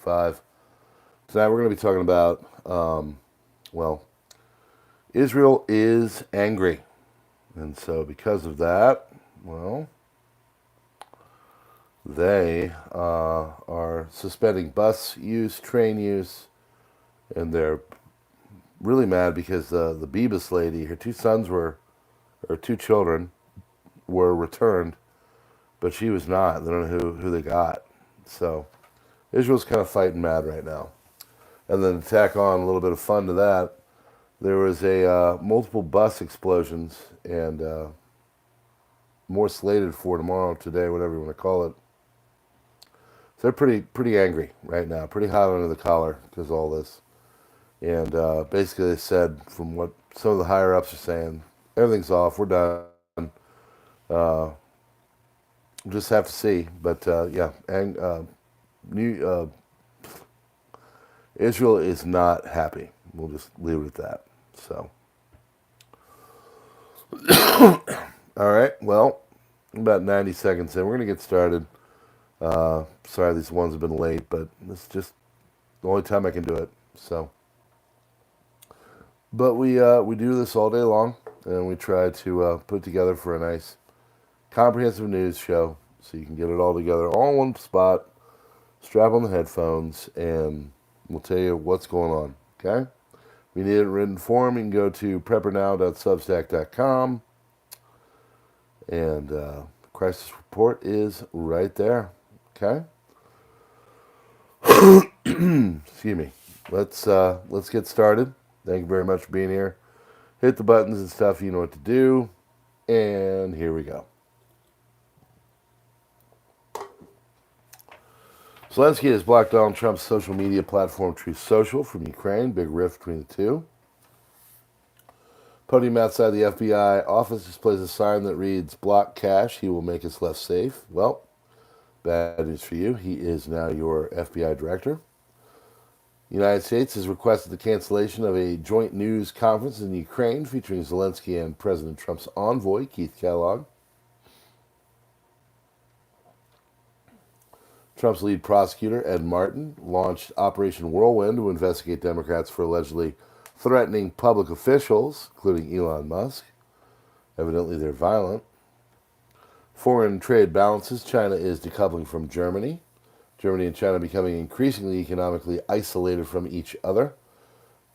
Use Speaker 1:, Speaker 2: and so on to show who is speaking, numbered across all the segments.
Speaker 1: 165. Tonight we're going to be talking about, well, Israel is angry. And so because of that, well, they are suspending bus use, train use, and they're really mad because the Bebas lady, her two children were returned, but she was not. They don't know who they got. So Israel's kind of fighting mad right now. And then to tack on a little bit of fun to that, there was a multiple bus explosions and more slated for tomorrow, today, whatever you want to call it. So they're pretty angry right now, pretty hot under the collar because of all this. And basically they said, from what some of the higher ups are saying, everything's off, we're done. Just have to see. But yeah, Israel is not happy. We'll just leave it at that. So, all right. Well, about 90 seconds in, we're gonna get started. Sorry, these ones have been late, but this is just the only time I can do it. So, but we do this all day long, and we try to put it together for a nice, comprehensive news show, so you can get it all together, all in one spot. Strap on the headphones, and we'll tell you what's going on. Okay. If you need it in written form, you can go to PrepperNow.substack.com, and crisis report is right there. Okay. Excuse me. Let's get started. Thank you very much for being here. Hit the buttons and stuff. You know what to do. And here we go. Zelensky has blocked Donald Trump's social media platform Truth Social from Ukraine. Big rift between the two. Podium outside the FBI office displays a sign that reads, "Block Cash, he will make us less safe." Well, bad news for you. He is now your FBI director. The United States has requested the cancellation of a joint news conference in Ukraine featuring Zelensky and President Trump's envoy, Keith Kellogg. Trump's lead prosecutor, Ed Martin, launched Operation Whirlwind to investigate Democrats for allegedly threatening public officials, including Elon Musk. Evidently, they're violent. Foreign trade balances. China is decoupling from Germany. Germany and China becoming increasingly economically isolated from each other.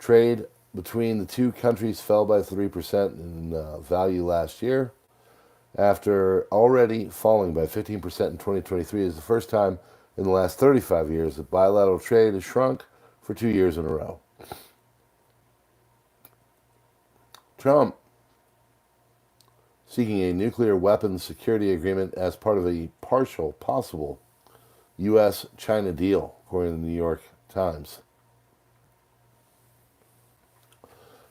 Speaker 1: Trade between the two countries fell by 3% in value last year, after already falling by 15% in 2023. Is the first time in the last 35 years that bilateral trade has shrunk for 2 years in a row. Trump seeking a nuclear weapons security agreement as part of a possible U.S.-China deal, according to the New York Times.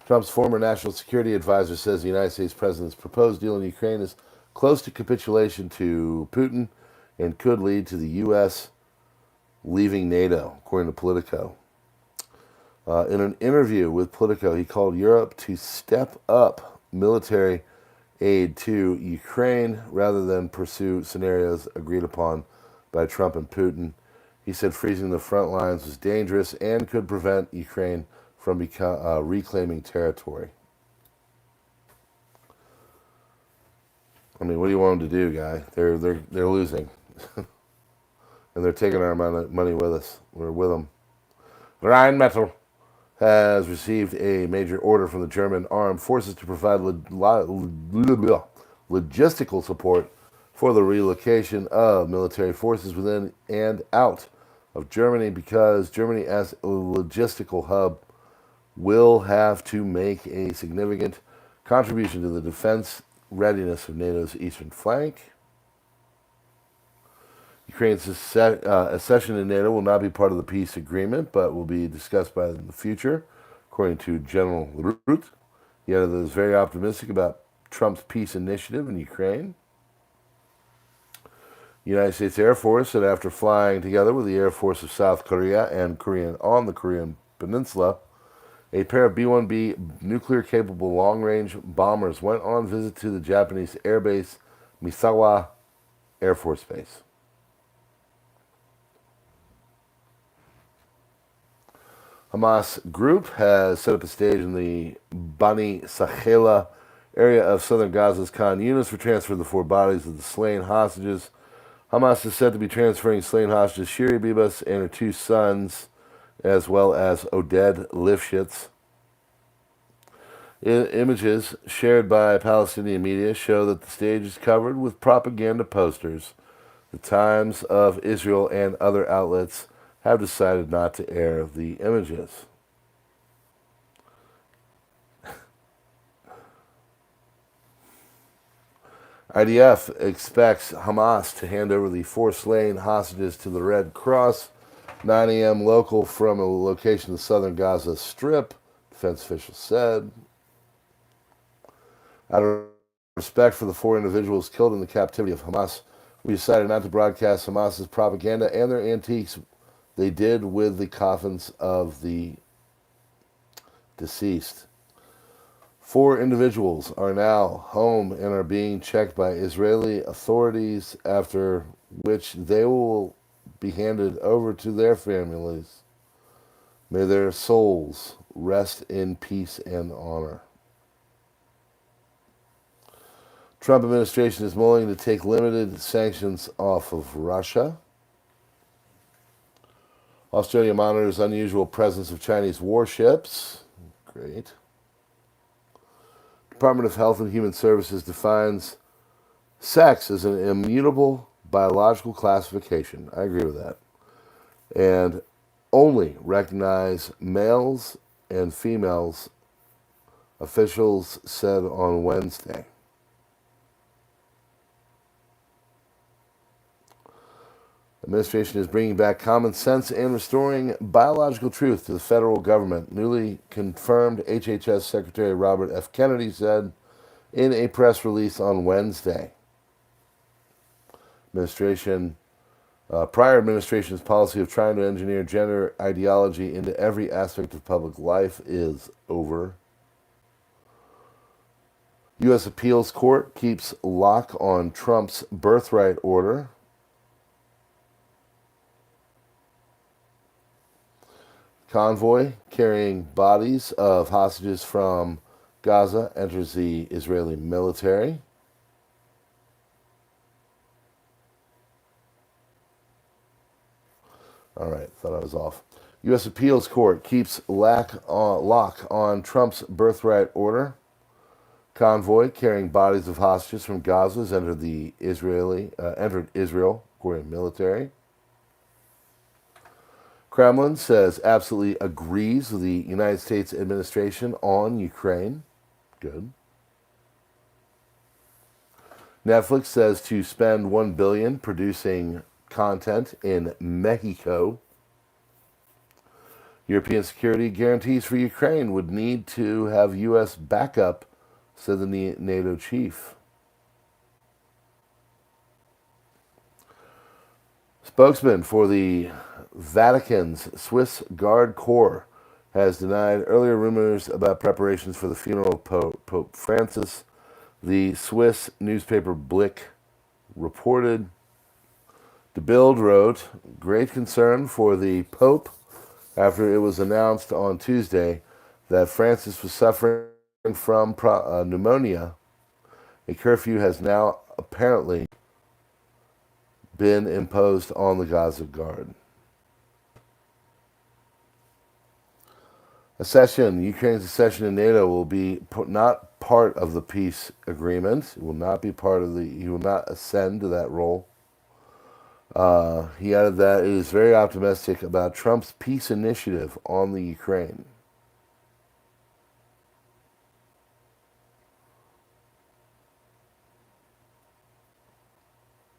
Speaker 1: Trump's former national security advisor says the United States president's proposed deal in Ukraine is close to capitulation to Putin and could lead to the U.S. leaving NATO, according to Politico. In an interview with Politico, he called Europe to step up military aid to Ukraine rather than pursue scenarios agreed upon by Trump and Putin. He said freezing the front lines was dangerous and could prevent Ukraine from reclaiming territory. I mean, what do you want them to do, guy? They're losing, and they're taking our money with us. We're with them. Rheinmetall has received a major order from the German armed forces to provide logistical support for the relocation of military forces within and out of Germany, because Germany as a logistical hub will have to make a significant contribution to the defense readiness of NATO's eastern flank. Ukraine's accession to NATO will not be part of the peace agreement, but will be discussed in the future, according to General Rutte. He added that he is very optimistic about Trump's peace initiative in Ukraine. The United States Air Force said after flying together with the Air Force of South Korea and on the Korean Peninsula, a pair of B-1B nuclear-capable long-range bombers went on visit to the Japanese airbase Misawa Air Force Base. Hamas group has set up a stage in the Bani Sahela area of southern Gaza's Khan Yunis for transfer of the 4 bodies of the slain hostages. Hamas is said to be transferring slain hostages Shiri Bibas and her 2 sons, as well as Oded Lifshitz. Images shared by Palestinian media show that the stage is covered with propaganda posters. The Times of Israel and other outlets have decided not to air the images. IDF expects Hamas to hand over the 4 slain hostages to the Red Cross, 9 a.m. local from a location in the southern Gaza Strip, defense officials said. Out of respect for the 4 individuals killed in the captivity of Hamas, we decided not to broadcast Hamas's propaganda and their antiques they did with the coffins of the deceased. 4 individuals are now home and are being checked by Israeli authorities, after which they will be handed over to their families. May their souls rest in peace and honor. Trump administration is mulling to take limited sanctions off of Russia. Australia monitors unusual presence of Chinese warships. Great. Department of Health and Human Services defines sex as an immutable biological classification. I agree with that. And only recognize males and females, officials said on Wednesday. Administration is bringing back common sense and restoring biological truth to the federal government. Newly confirmed HHS Secretary Robert F. Kennedy said in a press release on Wednesday. Prior administration's policy of trying to engineer gender ideology into every aspect of public life is over. U.S. Appeals Court keeps lock on Trump's birthright order. Convoy carrying bodies of hostages from Gaza enters the Israeli military. All right, thought I was off. U.S. Appeals Court keeps lock on Trump's birthright order. Convoy carrying bodies of hostages from Gaza has entered Israel, according to military. Kremlin says absolutely agrees with the United States administration on Ukraine. Good. Netflix says to spend $1 billion producing content in Mexico. European security guarantees for Ukraine would need to have U.S. backup, said the NATO chief. Spokesman for the Vatican's Swiss Guard Corps has denied earlier rumors about preparations for the funeral of Pope Francis. The Swiss newspaper Blick reported. The Bild wrote, great concern for the Pope after it was announced on Tuesday that Francis was suffering from pneumonia. A curfew has now apparently been imposed on the Gaza Guard. Ukraine's accession in NATO will be not part of the peace agreement. It will not be part of he will not ascend to that role. He added that it is very optimistic about Trump's peace initiative on the Ukraine.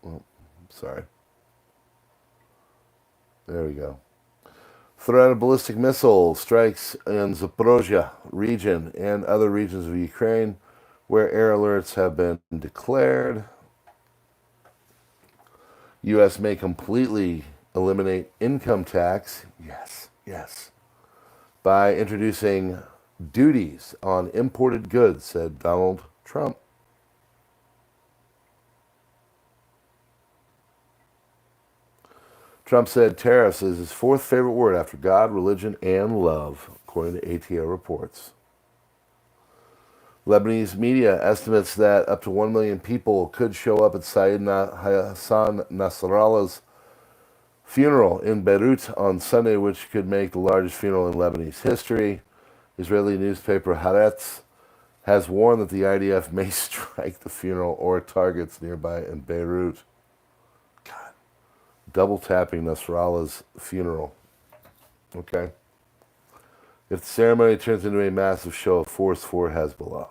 Speaker 1: Oh, sorry. There we go. Threat of ballistic missile strikes in Zaporozhye region and other regions of Ukraine where air alerts have been declared. U.S. may completely eliminate income tax, yes, by introducing duties on imported goods, said Donald Trump. Trump said tariffs is his fourth favorite word after God, religion, and love, according to ATO reports. Lebanese media estimates that up to 1 million people could show up at Sayyidina Hassan Nasrallah's funeral in Beirut on Sunday, which could make the largest funeral in Lebanese history. Israeli newspaper Haaretz has warned that the IDF may strike the funeral or targets nearby in Beirut. God, double tapping Nasrallah's funeral. Okay. If the ceremony turns into a massive show of force for Hezbollah.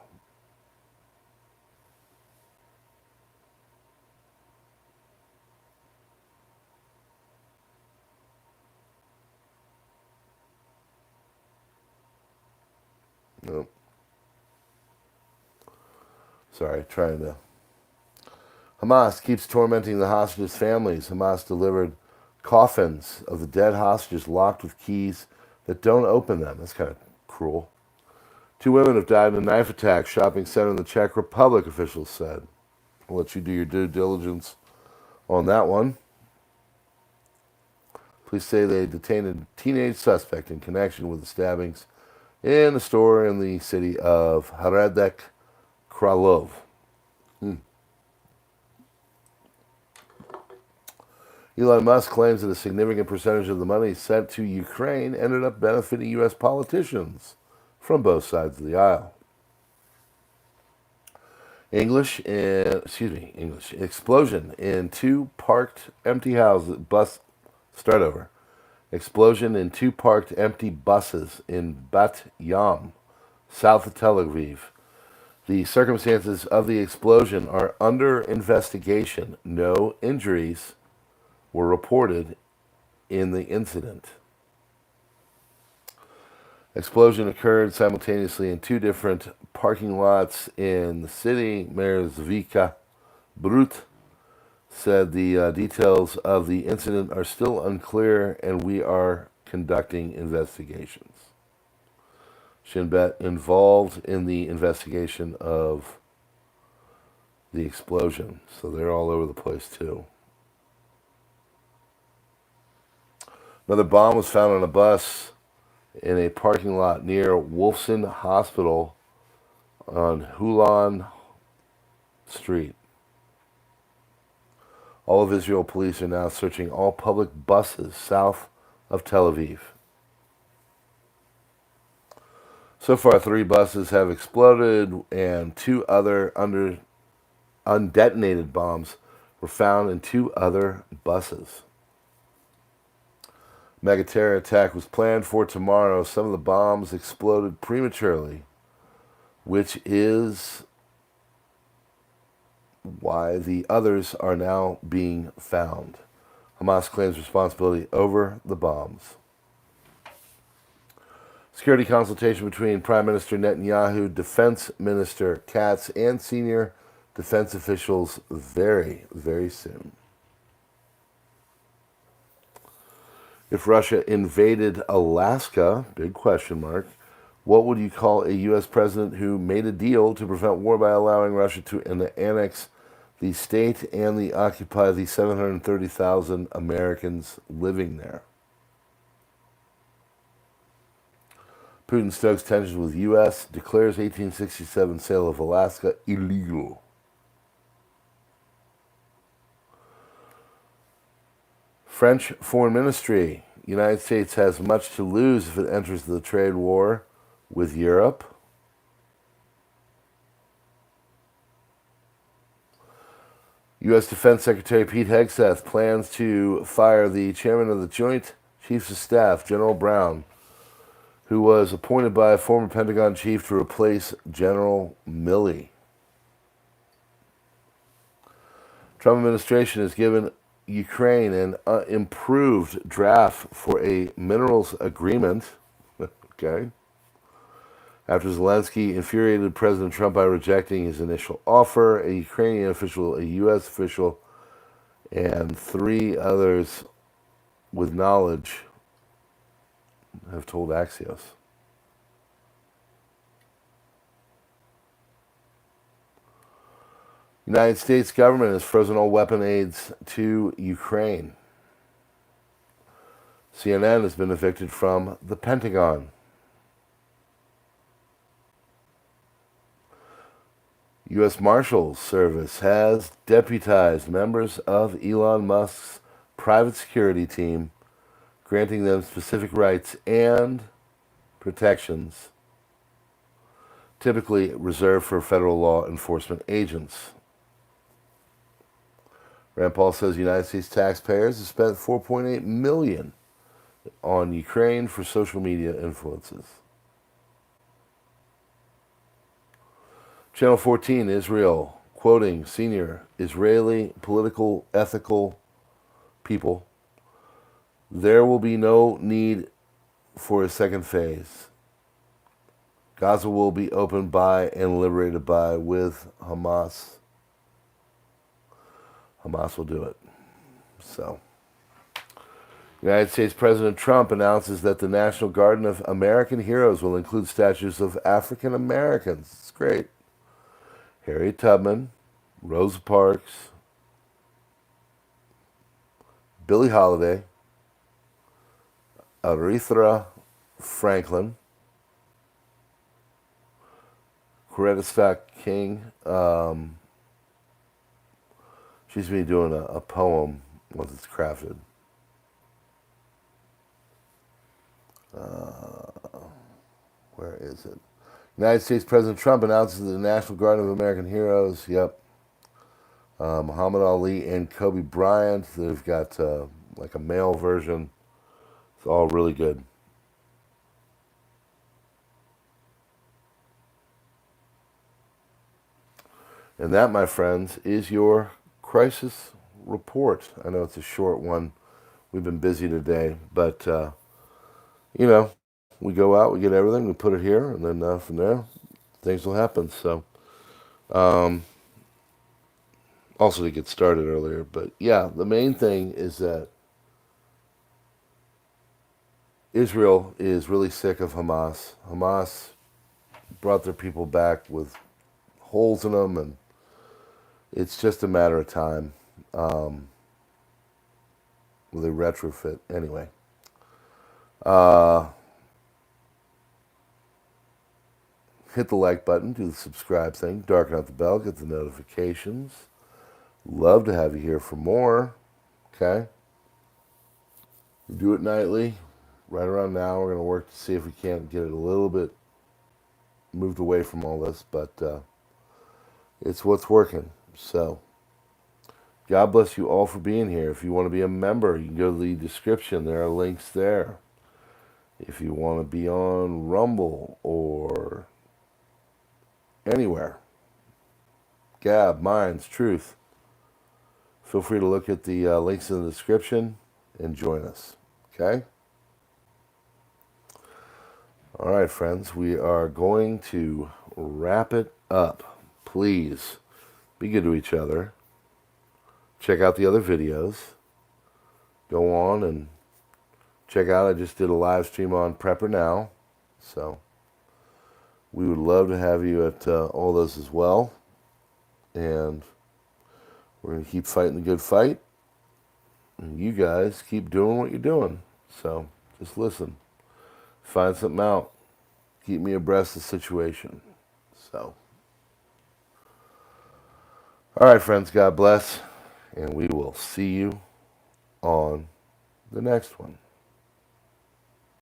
Speaker 1: Nope. Sorry, trying to. Hamas keeps tormenting the hostages' families. Hamas delivered coffins of the dead hostages locked with keys that don't open them. That's kind of cruel. 2 women have died in a knife attack shopping center in the Czech Republic, officials said. I'll let you do your due diligence on that one. Police say they detained a teenage suspect in connection with the stabbings in a store in the city of Hradec Králové. Elon Musk claims that a significant percentage of the money sent to Ukraine ended up benefiting U.S. politicians from both sides of the aisle. Explosion in 2 parked empty houses. Explosion in 2 parked empty buses in Bat Yam, south of Tel Aviv. The circumstances of the explosion are under investigation. No injuries were reported in the incident. Explosion occurred simultaneously in 2 different parking lots in the city. Mayor Zvika Brut said the details of the incident are still unclear and we are conducting investigations. Shin Bet involved in the investigation of the explosion, so they're all over the place too. Another bomb was found on a bus in a parking lot near Wolfson Hospital on Hulan Street. All of Israel police are now searching all public buses south of Tel Aviv. So far, 3 buses have exploded and 2 other undetonated bombs were found in 2 other buses. Mega terror attack was planned for tomorrow. Some of the bombs exploded prematurely, which is why the others are now being found. Hamas claims responsibility over the bombs. Security consultation between Prime Minister Netanyahu, Defense Minister Katz, and senior defense officials very, very soon. If Russia invaded Alaska, big question mark, what would you call a U.S. president who made a deal to prevent war by allowing Russia to annex the state and occupy the 730,000 Americans living there? Putin stokes tensions with U.S., declares 1867 sale of Alaska illegal. French Foreign Ministry. United States has much to lose if it enters the trade war with Europe. U.S. Defense Secretary Pete Hegseth plans to fire the chairman of the Joint Chiefs of Staff, General Brown, who was appointed by a former Pentagon chief to replace General Milley. Trump administration has given Ukraine an improved draft for a minerals agreement. Okay. After Zelensky infuriated President Trump by rejecting his initial offer, a Ukrainian official, a U.S. official, and 3 others with knowledge have told Axios. United States government has frozen all weapon aids to Ukraine. CNN has been evicted from the Pentagon. U.S. Marshals Service has deputized members of Elon Musk's private security team, granting them specific rights and protections typically reserved for federal law enforcement agents. Rand Paul says United States taxpayers have spent $4.8 million on Ukraine for social media influences. Channel 14, Israel, quoting senior Israeli political ethical people, there will be no need for a second phase. Gaza will be opened by and liberated by with Hamas. Hamas will do it. So, United States President Trump announces that the National Garden of American Heroes will include statues of African Americans. It's great. Harriet Tubman, Rosa Parks, Billie Holiday, Aretha Franklin, Coretta Scott King. She's been doing a poem once it's crafted. Where is it? United States President Trump announces the National Garden of American Heroes. Yep. Muhammad Ali and Kobe Bryant. They've got like a male version. It's all really good. And that, my friends, is your crisis report. I know it's a short one. We've been busy today, but you know, we go out, we get everything, we put it here, and then from there, things will happen. So, also to get started earlier, but yeah, the main thing is that Israel is really sick of Hamas. Hamas brought their people back with holes in them, and it's just a matter of time. Will they retrofit? Anyway. Hit the like button, do the subscribe thing, darken out the bell, get the notifications. Love to have you here for more. Okay? We do it nightly. Right around now, we're going to work to see if we can't get it a little bit moved away from all this, but it's what's working. So, God bless you all for being here. If you want to be a member, you can go to the description. There are links there. If you want to be on Rumble or anywhere, Gab, Minds, Truth, feel free to look at the links in the description and join us. Okay? All right, friends, we are going to wrap it up. Please be good to each other. Check out the other videos. Go on and check out, I just did a live stream on PrepperNow. So we would love to have you at all those as well. And we're going to keep fighting the good fight. And you guys keep doing what you're doing. So just listen. Find something out. Keep me abreast of the situation. So, all right, friends, God bless. And we will see you on the next one.